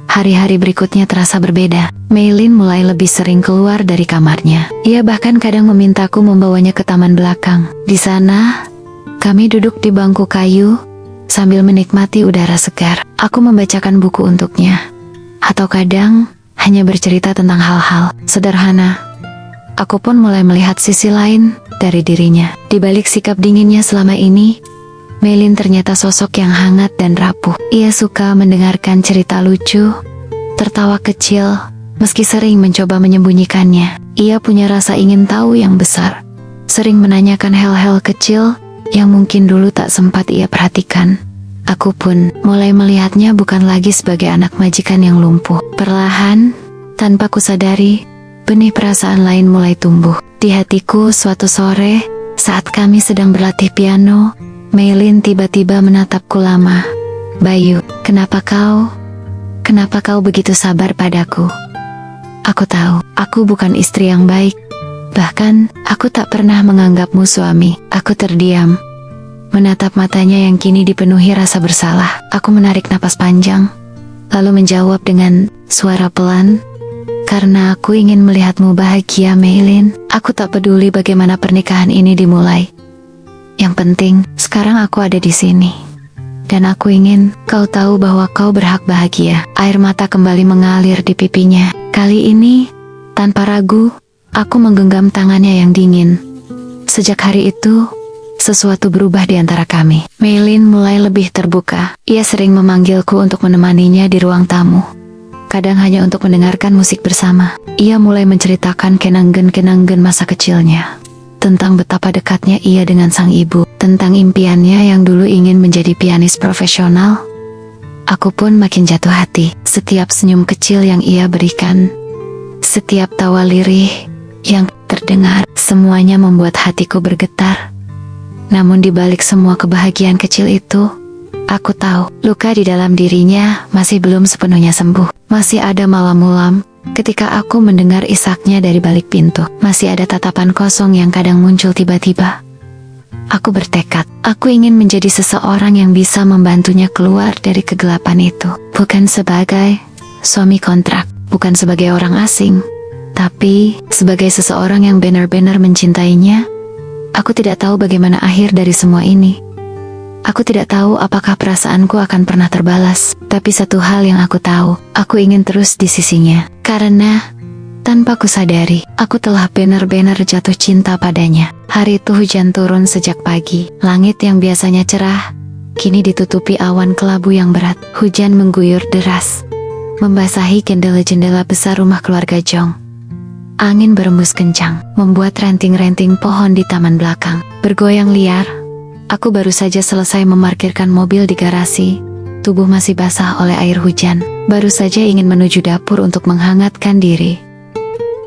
Hari-hari berikutnya terasa berbeda. Meilin mulai lebih sering keluar dari kamarnya. Ia bahkan kadang memintaku membawanya ke taman belakang. Di sana, kami duduk di bangku kayu, sambil menikmati udara segar. Aku membacakan buku untuknya. Atau kadang, hanya bercerita tentang hal-hal sederhana. Aku pun mulai melihat sisi lain dari dirinya. Di balik sikap dinginnya selama ini, Meilin ternyata sosok yang hangat dan rapuh. Ia suka mendengarkan cerita lucu, tertawa kecil, meski sering mencoba menyembunyikannya. Ia punya rasa ingin tahu yang besar, sering menanyakan hal-hal kecil yang mungkin dulu tak sempat ia perhatikan. Aku pun mulai melihatnya bukan lagi sebagai anak majikan yang lumpuh. Perlahan, tanpa kusadari, benih perasaan lain mulai tumbuh. Di hatiku suatu sore, saat kami sedang berlatih piano, Meilin tiba-tiba menatapku lama. Bayu, kenapa kau begitu sabar padaku? Aku tahu, aku bukan istri yang baik. Bahkan, aku tak pernah menganggapmu suami. Aku terdiam, menatap matanya yang kini dipenuhi rasa bersalah. Aku menarik napas panjang, lalu menjawab dengan suara pelan, karena aku ingin melihatmu bahagia, Meilin. Aku tak peduli bagaimana pernikahan ini dimulai. Yang penting, sekarang aku ada di sini. Dan aku ingin kau tahu bahwa kau berhak bahagia. Air mata kembali mengalir di pipinya. Kali ini, tanpa ragu, aku menggenggam tangannya yang dingin. Sejak hari itu, sesuatu berubah di antara kami. Meilin mulai lebih terbuka. Ia sering memanggilku untuk menemaninya di ruang tamu. Kadang hanya untuk mendengarkan musik bersama. Ia mulai menceritakan kenangan-kenangan masa kecilnya. Tentang betapa dekatnya ia dengan sang ibu, tentang impiannya yang dulu ingin menjadi pianis profesional. Aku pun makin jatuh hati. Setiap senyum kecil yang ia berikan, setiap tawa lirih yang terdengar, semuanya membuat hatiku bergetar. Namun di balik semua kebahagiaan kecil itu, aku tahu luka di dalam dirinya masih belum sepenuhnya sembuh. Masih ada malam-malam ketika aku mendengar isaknya dari balik pintu. Masih ada tatapan kosong yang kadang muncul tiba-tiba. Aku bertekad, aku ingin menjadi seseorang yang bisa membantunya keluar dari kegelapan itu. Bukan sebagai suami kontrak, bukan sebagai orang asing, tapi sebagai seseorang yang benar-benar mencintainya. Aku tidak tahu bagaimana akhir dari semua ini. Aku tidak tahu apakah perasaanku akan pernah terbalas. Tapi satu hal yang aku tahu, aku ingin terus di sisinya. Karena, tanpa kusadari, aku telah benar-benar jatuh cinta padanya. Hari itu hujan turun sejak pagi. Langit yang biasanya cerah, kini ditutupi awan kelabu yang berat. Hujan mengguyur deras, membasahi jendela-jendela besar rumah keluarga Jong. Angin berembus kencang, membuat ranting-ranting pohon di taman belakang bergoyang liar. Aku baru saja selesai memarkirkan mobil di garasi. Tubuh masih basah oleh air hujan. Baru saja ingin menuju dapur untuk menghangatkan diri.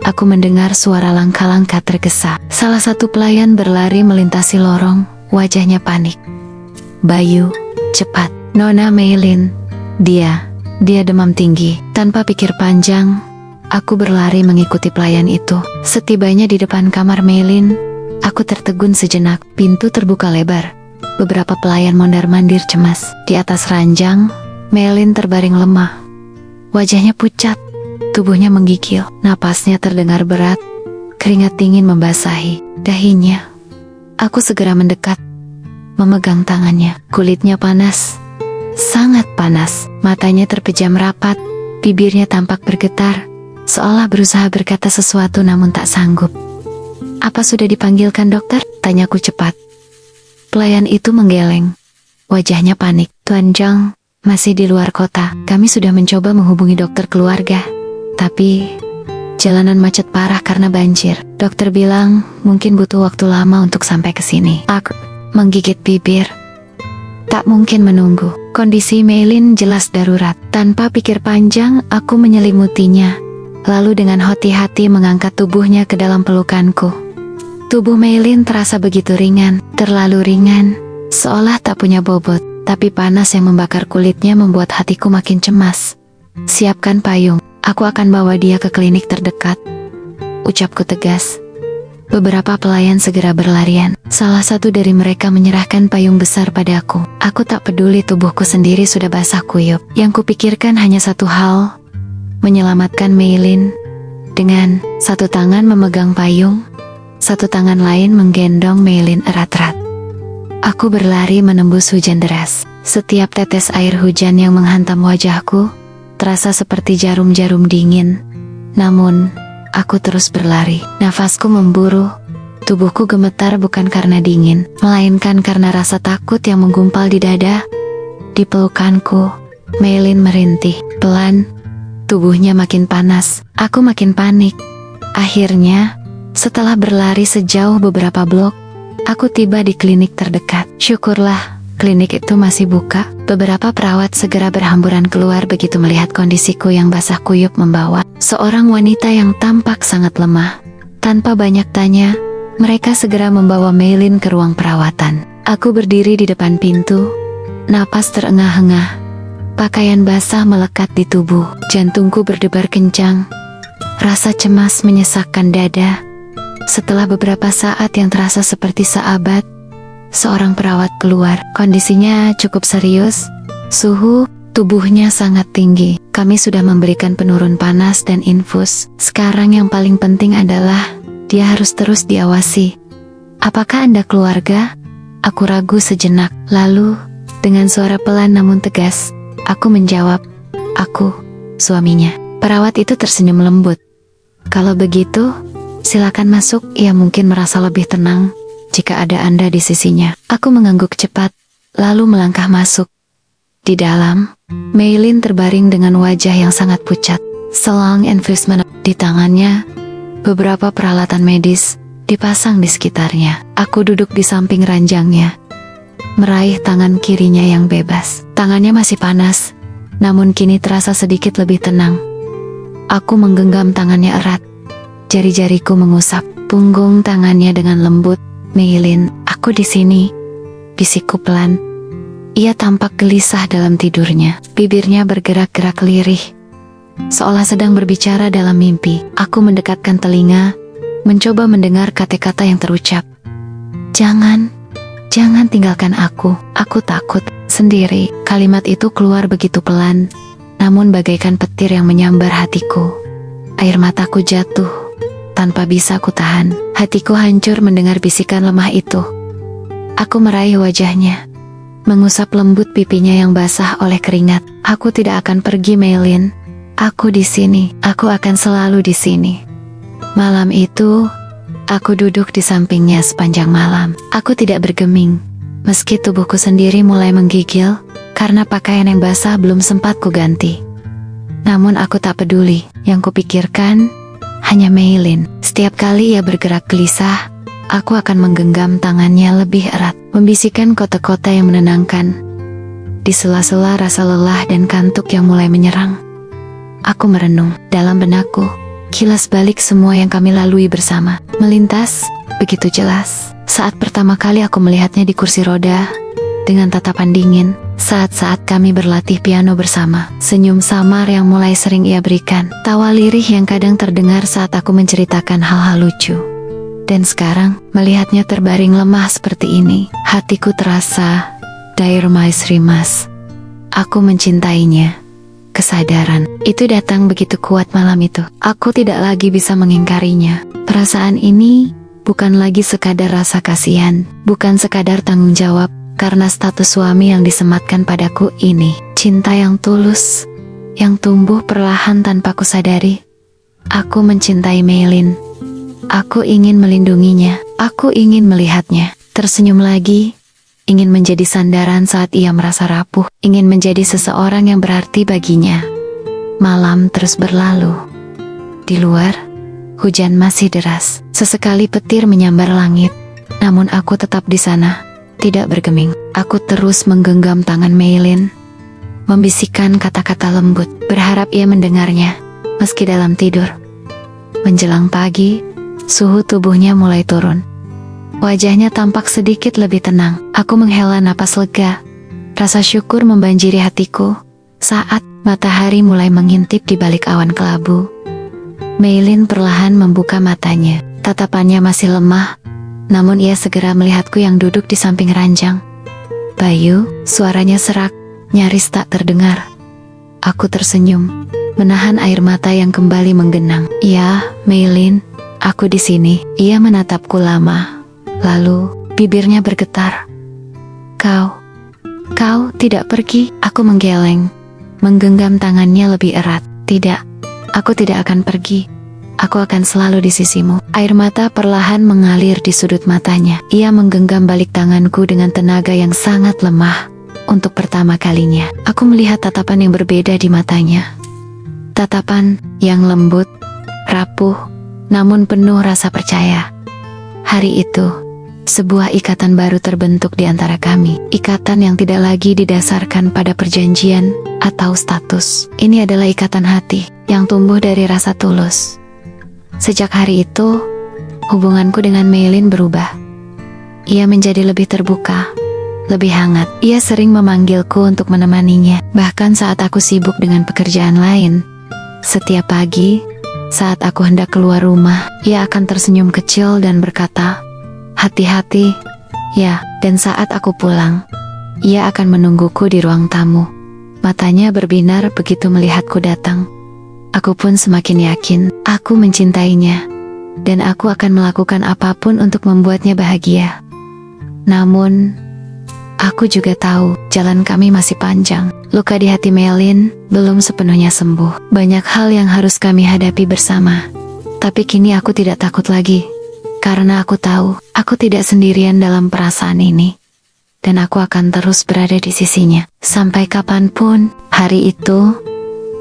Aku mendengar suara langkah-langkah tergesa. Salah satu pelayan berlari melintasi lorong, wajahnya panik. Bayu, cepat. Nona Meilin. Dia demam tinggi. Tanpa pikir panjang, aku berlari mengikuti pelayan itu. Setibanya di depan kamar Meilin, Aku tertegun sejenak, pintu terbuka lebar. Beberapa pelayan mondar-mandir cemas. Di atas ranjang, Meilin terbaring lemah. Wajahnya pucat, tubuhnya menggigil, napasnya terdengar berat, keringat dingin membasahi dahinya. Aku segera mendekat, memegang tangannya. Kulitnya panas, sangat panas. Matanya terpejam rapat, bibirnya tampak bergetar, seolah berusaha berkata sesuatu namun tak sanggup. "Apa sudah dipanggilkan dokter?" tanyaku cepat. Pelayan itu menggeleng, wajahnya panik. "Tuan Zhang masih di luar kota. Kami sudah mencoba menghubungi dokter keluarga, tapi jalanan macet parah karena banjir. Dokter bilang mungkin butuh waktu lama untuk sampai ke sini." Aku menggigit bibir. Tak mungkin menunggu. Kondisi Meilin jelas darurat. Tanpa pikir panjang, aku menyelimutinya, lalu dengan hati-hati mengangkat tubuhnya ke dalam pelukanku. Tubuh Meilin terasa begitu ringan, terlalu ringan, seolah tak punya bobot. Tapi panas yang membakar kulitnya membuat hatiku makin cemas. "Siapkan payung, aku akan bawa dia ke klinik terdekat," ucapku tegas. Beberapa pelayan segera berlarian. Salah satu dari mereka menyerahkan payung besar padaku. Aku tak peduli tubuhku sendiri sudah basah kuyup. Yang kupikirkan hanya satu hal, menyelamatkan Meilin. Dengan satu tangan memegang payung, satu tangan lain menggendong Meilin erat-erat. Aku berlari menembus hujan deras. Setiap tetes air hujan yang menghantam wajahku terasa seperti jarum-jarum dingin. Namun, aku terus berlari. Nafasku memburu, tubuhku gemetar bukan karena dingin, melainkan karena rasa takut yang menggumpal di dada. Di pelukanku, Meilin merintih. Pelan, tubuhnya makin panas. Aku makin panik. Akhirnya, setelah berlari sejauh beberapa blok, aku tiba di klinik terdekat. Syukurlah, klinik itu masih buka. Beberapa perawat segera berhamburan keluar begitu melihat kondisiku yang basah kuyup membawa seorang wanita yang tampak sangat lemah. Tanpa banyak tanya, mereka segera membawa Meilin ke ruang perawatan. Aku berdiri di depan pintu, napas terengah-engah. Pakaian basah melekat di tubuh, jantungku berdebar kencang. Rasa cemas menyesakkan dada. Setelah beberapa saat yang terasa seperti seabad, seorang perawat keluar. Kondisinya cukup serius, suhu tubuhnya sangat tinggi. Kami sudah memberikan penurun panas dan infus. Sekarang yang paling penting adalah dia harus terus diawasi. "Apakah Anda keluarga?" Aku ragu sejenak. Lalu, dengan suara pelan namun tegas, aku menjawab, "Aku suaminya." Perawat itu tersenyum lembut. "Kalau begitu, silakan masuk." Ia mungkin merasa lebih tenang jika ada Anda di sisinya. Aku mengangguk cepat, lalu melangkah masuk. Di dalam, Meilin terbaring dengan wajah yang sangat pucat. Selang infusmen di tangannya, beberapa peralatan medis dipasang di sekitarnya. Aku duduk di samping ranjangnya, meraih tangan kirinya yang bebas. Tangannya masih panas, namun kini terasa sedikit lebih tenang. Aku menggenggam tangannya erat, jari-jariku mengusap punggung tangannya dengan lembut. "Meilin, aku di sini," bisikku pelan. Ia tampak gelisah dalam tidurnya. Bibirnya bergerak-gerak lirih, seolah sedang berbicara dalam mimpi. Aku mendekatkan telinga, mencoba mendengar kata-kata yang terucap. Jangan tinggalkan aku takut sendiri." Kalimat itu keluar begitu pelan, namun bagaikan petir yang menyambar hatiku. Air mataku jatuh, tanpa bisa ku tahan. Hatiku hancur mendengar bisikan lemah itu. Aku meraih wajahnya, mengusap lembut pipinya yang basah oleh keringat. "Aku tidak akan pergi, Meilin. Aku di sini. Aku akan selalu di sini." Malam itu, aku duduk di sampingnya sepanjang malam. Aku tidak bergeming, meski tubuhku sendiri mulai menggigil karena pakaian yang basah belum sempat kuganti. Namun aku tak peduli. Yang kupikirkan hanya Meilin. Setiap kali ia bergerak gelisah, aku akan menggenggam tangannya lebih erat, membisikkan kota-kota yang menenangkan. Di sela-sela rasa lelah dan kantuk yang mulai menyerang, aku merenung. Dalam benakku, kilas balik semua yang kami lalui bersama melintas begitu jelas. Saat pertama kali aku melihatnya di kursi roda, dengan tatapan dingin. Saat-saat kami berlatih piano bersama, senyum samar yang mulai sering ia berikan, tawa lirih yang kadang terdengar saat aku menceritakan hal-hal lucu. Dan sekarang, melihatnya terbaring lemah seperti ini, hatiku terasa dairmais rimas. Aku mencintainya. Kesadaran itu datang begitu kuat malam itu. Aku tidak lagi bisa mengingkarinya. Perasaan ini bukan lagi sekadar rasa kasihan, bukan sekadar tanggung jawab, karena status suami yang disematkan padaku ini. Cinta yang tulus, yang tumbuh perlahan tanpa kusadari. Aku mencintai Meilin. Aku ingin melindunginya. Aku ingin melihatnya tersenyum lagi. Ingin menjadi sandaran saat ia merasa rapuh. Ingin menjadi seseorang yang berarti baginya. Malam terus berlalu. Di luar, hujan masih deras. Sesekali petir menyambar langit. Namun aku tetap di sana, tidak bergeming. Aku terus menggenggam tangan Meilin, membisikkan kata-kata lembut, berharap ia mendengarnya, meski dalam tidur. Menjelang pagi, suhu tubuhnya mulai turun. Wajahnya tampak sedikit lebih tenang. Aku menghela napas lega. Rasa syukur membanjiri hatiku saat matahari mulai mengintip di balik awan kelabu. Meilin perlahan membuka matanya. Tatapannya masih lemah, namun ia segera melihatku yang duduk di samping ranjang. "Bayu," suaranya serak, nyaris tak terdengar. Aku tersenyum, menahan air mata yang kembali menggenang. "Ya, Meilin, aku di sini." Ia menatapku lama, lalu bibirnya bergetar. Kau tidak pergi?" Aku menggeleng, menggenggam tangannya lebih erat. "Tidak, aku tidak akan pergi. Aku akan selalu di sisimu." Air mata perlahan mengalir di sudut matanya. Ia menggenggam balik tanganku dengan tenaga yang sangat lemah. Untuk pertama kalinya, aku melihat tatapan yang berbeda di matanya. Tatapan yang lembut, rapuh, namun penuh rasa percaya. Hari itu, sebuah ikatan baru terbentuk di antara kami. Ikatan yang tidak lagi didasarkan pada perjanjian atau status. Ini adalah ikatan hati yang tumbuh dari rasa tulus. Sejak hari itu, hubunganku dengan Meilin berubah. Ia menjadi lebih terbuka, lebih hangat. Ia sering memanggilku untuk menemaninya, bahkan saat aku sibuk dengan pekerjaan lain. Setiap pagi, saat aku hendak keluar rumah, ia akan tersenyum kecil dan berkata, "Hati-hati, ya." Dan saat aku pulang, ia akan menungguku di ruang tamu. Matanya berbinar begitu melihatku datang. Aku pun semakin yakin, aku mencintainya, dan aku akan melakukan apapun untuk membuatnya bahagia. Namun, aku juga tahu, jalan kami masih panjang. Luka di hati Meilin belum sepenuhnya sembuh. Banyak hal yang harus kami hadapi bersama. Tapi kini aku tidak takut lagi. Karena aku tahu, aku tidak sendirian dalam perasaan ini. Dan aku akan terus berada di sisinya. Sampai kapanpun. Hari itu,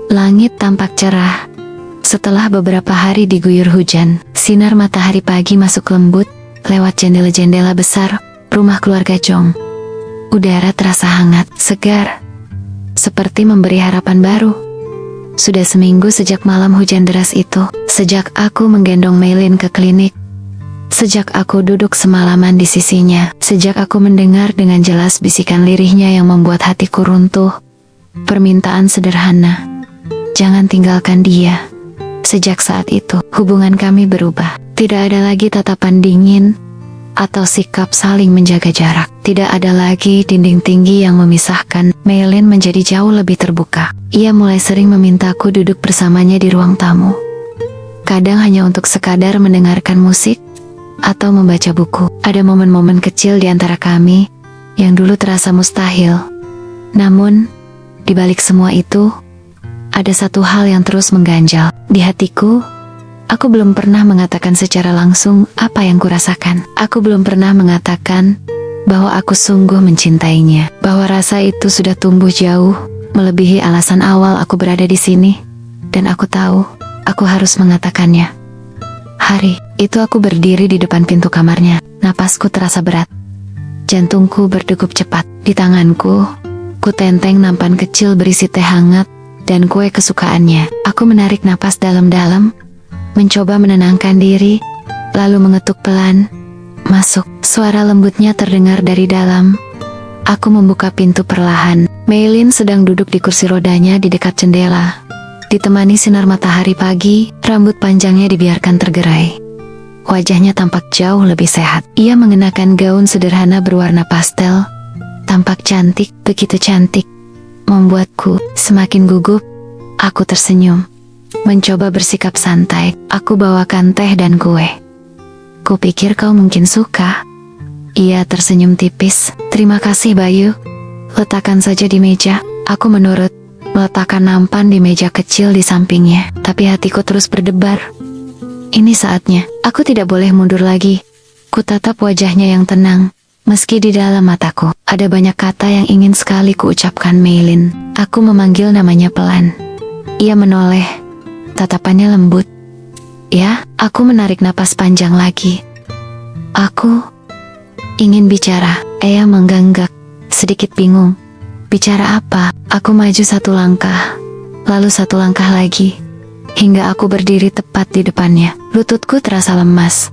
langit tampak cerah. Setelah beberapa hari diguyur hujan, sinar matahari pagi masuk lembut lewat jendela-jendela besar rumah keluarga Jong. Udara terasa hangat, segar, seperti memberi harapan baru. Sudah seminggu sejak malam hujan deras itu, sejak aku menggendong Meilin ke klinik, sejak aku duduk semalaman di sisinya, sejak aku mendengar dengan jelas bisikan lirihnya yang membuat hatiku runtuh. Permintaan sederhana, jangan tinggalkan dia. Sejak saat itu, hubungan kami berubah. Tidak ada lagi tatapan dingin atau sikap saling menjaga jarak. Tidak ada lagi dinding tinggi yang memisahkan. Meilin menjadi jauh lebih terbuka. Ia mulai sering memintaku duduk bersamanya di ruang tamu. Kadang hanya untuk sekadar mendengarkan musik atau membaca buku. Ada momen-momen kecil di antara kami yang dulu terasa mustahil. Namun, di balik semua itu, ada satu hal yang terus mengganjal. Di hatiku, aku belum pernah mengatakan secara langsung apa yang kurasakan. Aku belum pernah mengatakan bahwa aku sungguh mencintainya. Bahwa rasa itu sudah tumbuh jauh, melebihi alasan awal aku berada di sini. Dan aku tahu, aku harus mengatakannya. Hari itu aku berdiri di depan pintu kamarnya. Napasku terasa berat. Jantungku berdegup cepat. Di tanganku, ku tenteng nampan kecil berisi teh hangat dan kue kesukaannya. Aku menarik napas dalam-dalam, mencoba menenangkan diri, lalu mengetuk pelan. Masuk. Suara lembutnya terdengar dari dalam. Aku membuka pintu perlahan. Meilin sedang duduk di kursi rodanya di dekat jendela. Ditemani sinar matahari pagi, rambut panjangnya dibiarkan tergerai. Wajahnya tampak jauh lebih sehat. Ia mengenakan gaun sederhana berwarna pastel. Tampak cantik, begitu cantik. Membuatku semakin gugup. Aku tersenyum. Mencoba bersikap santai. Aku bawakan teh dan kue. Kupikir kau mungkin suka. Ia tersenyum tipis. Terima kasih Bayu. Letakkan saja di meja. Aku menurut. Meletakkan nampan di meja kecil di sampingnya. Tapi hatiku terus berdebar. Ini saatnya. Aku tidak boleh mundur lagi. Kutatap wajahnya yang tenang. Meski di dalam mataku ada banyak kata yang ingin sekali kuucapkan Meilin. Aku memanggil namanya pelan. Ia menoleh. Tatapannya lembut. Ya, aku menarik napas panjang lagi. Aku ingin bicara. Ia mengganggak. Sedikit bingung. Bicara apa? Aku maju satu langkah. Lalu satu langkah lagi. Hingga aku berdiri tepat di depannya. Lututku terasa lemas.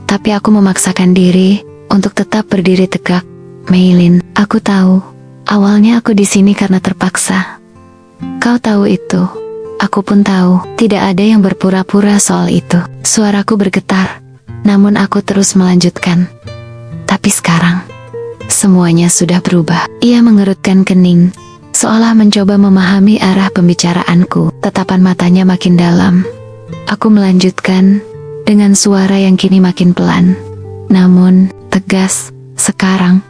Tapi aku memaksakan diri untuk tetap berdiri tegak. Meilin, aku tahu. Awalnya aku di sini karena terpaksa. Kau tahu itu. Aku pun tahu. Tidak ada yang berpura-pura soal itu. Suaraku bergetar. Namun aku terus melanjutkan. Tapi sekarang, semuanya sudah berubah. Ia mengerutkan kening. Seolah mencoba memahami arah pembicaraanku. Tatapan matanya makin dalam. Aku melanjutkan dengan suara yang kini makin pelan, namun tegas. Sekarang,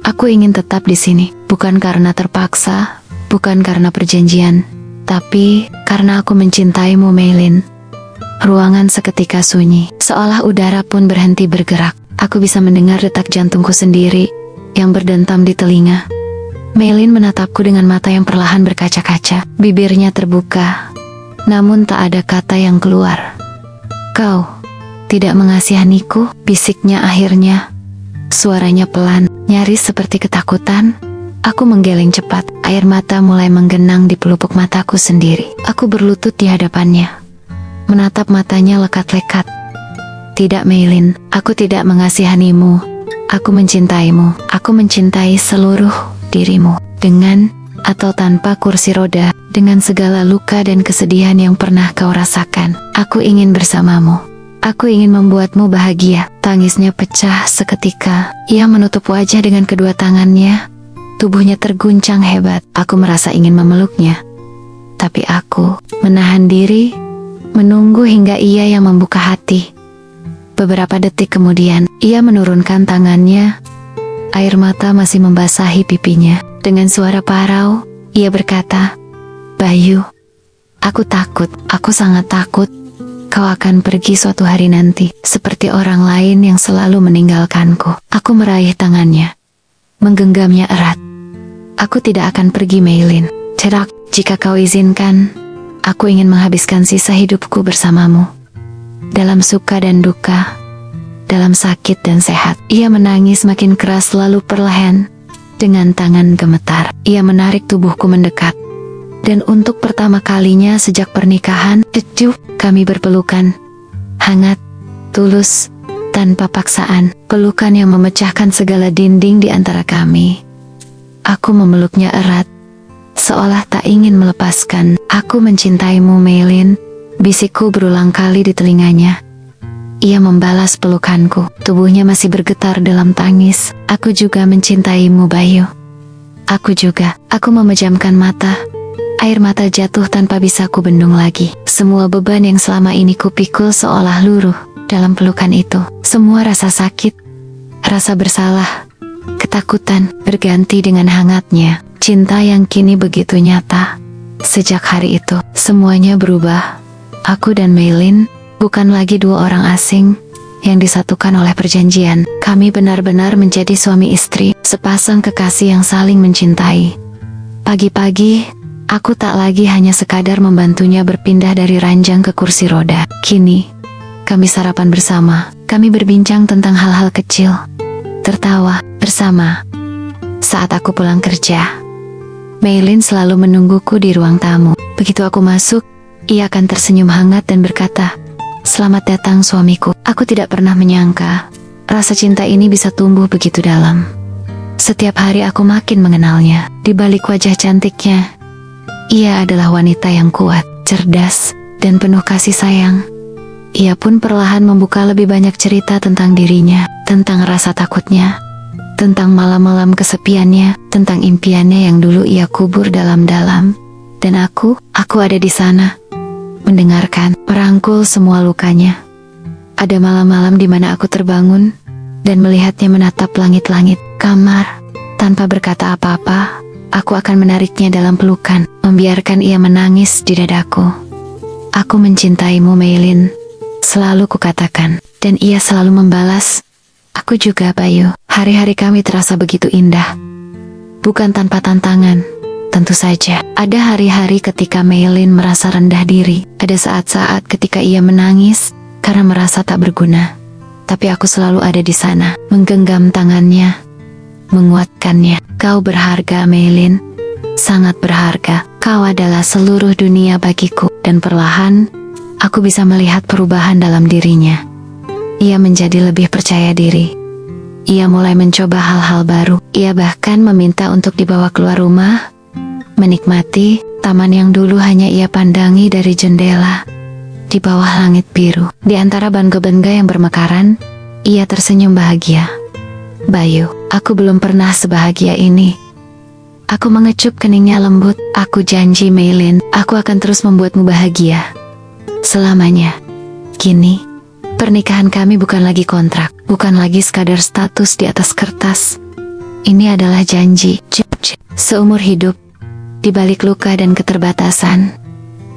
aku ingin tetap di sini, bukan karena terpaksa, bukan karena perjanjian, tapi karena aku mencintaimu, Meilin. Ruangan seketika sunyi, seolah udara pun berhenti bergerak. Aku bisa mendengar detak jantungku sendiri yang berdentam di telinga. Meilin menatapku dengan mata yang perlahan berkaca-kaca. Bibirnya terbuka, namun tak ada kata yang keluar. Kau tidak mengasihaniku, bisiknya akhirnya. Suaranya pelan, nyaris seperti ketakutan. Aku menggeleng cepat, air mata mulai menggenang di pelupuk mataku sendiri. Aku berlutut di hadapannya, menatap matanya lekat-lekat. Tidak Meilin, aku tidak mengasihanimu. Aku mencintaimu. Aku mencintai seluruh dirimu, dengan atau tanpa kursi roda, dengan segala luka dan kesedihan yang pernah kau rasakan. Aku ingin bersamamu. Aku ingin membuatmu bahagia. Tangisnya pecah seketika. Ia menutup wajah dengan kedua tangannya. Tubuhnya terguncang hebat. Aku merasa ingin memeluknya. Tapi aku menahan diri, menunggu hingga ia yang membuka hati. Beberapa detik kemudian, ia menurunkan tangannya. Air mata masih membasahi pipinya. Dengan suara parau, ia berkata, Bayu, aku takut, aku sangat takut. Kau akan pergi suatu hari nanti, seperti orang lain yang selalu meninggalkanku. Aku meraih tangannya, menggenggamnya erat. Aku tidak akan pergi, Meilin. Cerak, jika kau izinkan, aku ingin menghabiskan sisa hidupku bersamamu. Dalam suka dan duka, dalam sakit dan sehat. Ia menangis makin keras lalu perlahan. Dengan tangan gemetar, ia menarik tubuhku mendekat. Dan untuk pertama kalinya sejak pernikahan, kami berpelukan. Hangat, tulus, tanpa paksaan. Pelukan yang memecahkan segala dinding di antara kami. Aku memeluknya erat, seolah tak ingin melepaskan. Aku mencintaimu, Meilin. Bisikku berulang kali di telinganya. Ia membalas pelukanku. Tubuhnya masih bergetar dalam tangis. Aku juga mencintaimu, Bayu. Aku juga. Aku memejamkan mata. Air mata jatuh tanpa bisa ku bendung lagi. Semua beban yang selama ini kupikul seolah luruh dalam pelukan itu. Semua rasa sakit, rasa bersalah, ketakutan berganti dengan hangatnya cinta yang kini begitu nyata. Sejak hari itu, semuanya berubah. Aku dan Meilin bukan lagi dua orang asing yang disatukan oleh perjanjian. Kami benar-benar menjadi suami istri, sepasang kekasih yang saling mencintai. Pagi-pagi, aku tak lagi hanya sekadar membantunya berpindah dari ranjang ke kursi roda. Kini, kami sarapan bersama. Kami berbincang tentang hal-hal kecil, tertawa bersama. Saat aku pulang kerja, Meilin selalu menungguku di ruang tamu. Begitu aku masuk, ia akan tersenyum hangat dan berkata, "Selamat datang suamiku." Aku tidak pernah menyangka rasa cinta ini bisa tumbuh begitu dalam. Setiap hari aku makin mengenalnya. Di balik wajah cantiknya, ia adalah wanita yang kuat, cerdas, dan penuh kasih sayang. Ia pun perlahan membuka lebih banyak cerita tentang dirinya, tentang rasa takutnya, tentang malam-malam kesepiannya, tentang impiannya yang dulu ia kubur dalam-dalam. Dan aku ada di sana, mendengarkan, merangkul semua lukanya. Ada malam-malam di mana aku terbangun dan melihatnya menatap langit-langit kamar. Tanpa berkata apa-apa, aku akan menariknya dalam pelukan, membiarkan ia menangis di dadaku. Aku mencintaimu, Meilin, selalu kukatakan, dan ia selalu membalas, aku juga, Bayu. Hari-hari kami terasa begitu indah. Bukan tanpa tantangan, tentu saja. Ada hari-hari ketika Meilin merasa rendah diri. Ada saat-saat ketika ia menangis karena merasa tak berguna. Tapi aku selalu ada di sana, menggenggam tangannya, menguatkannya. Kau berharga, Meilin, sangat berharga. Kau adalah seluruh dunia bagiku. Dan perlahan, aku bisa melihat perubahan dalam dirinya. Ia menjadi lebih percaya diri. Ia mulai mencoba hal-hal baru. Ia bahkan meminta untuk dibawa keluar rumah, menikmati taman yang dulu hanya ia pandangi dari jendela. Di bawah langit biru, di antara bangga-bangga yang bermekaran, ia tersenyum bahagia. Bayu, aku belum pernah sebahagia ini. Aku mengecup keningnya lembut. Aku janji, Meilin, aku akan terus membuatmu bahagia selamanya. Kini, pernikahan kami bukan lagi kontrak, bukan lagi sekadar status di atas kertas. Ini adalah janji. Seumur hidup, di balik luka dan keterbatasan,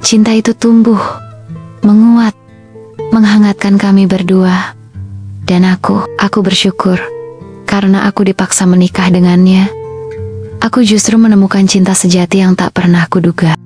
cinta itu tumbuh, menguat, menghangatkan kami berdua. Dan aku bersyukur, karena aku dipaksa menikah dengannya. Aku justru menemukan cinta sejati yang tak pernah kuduga.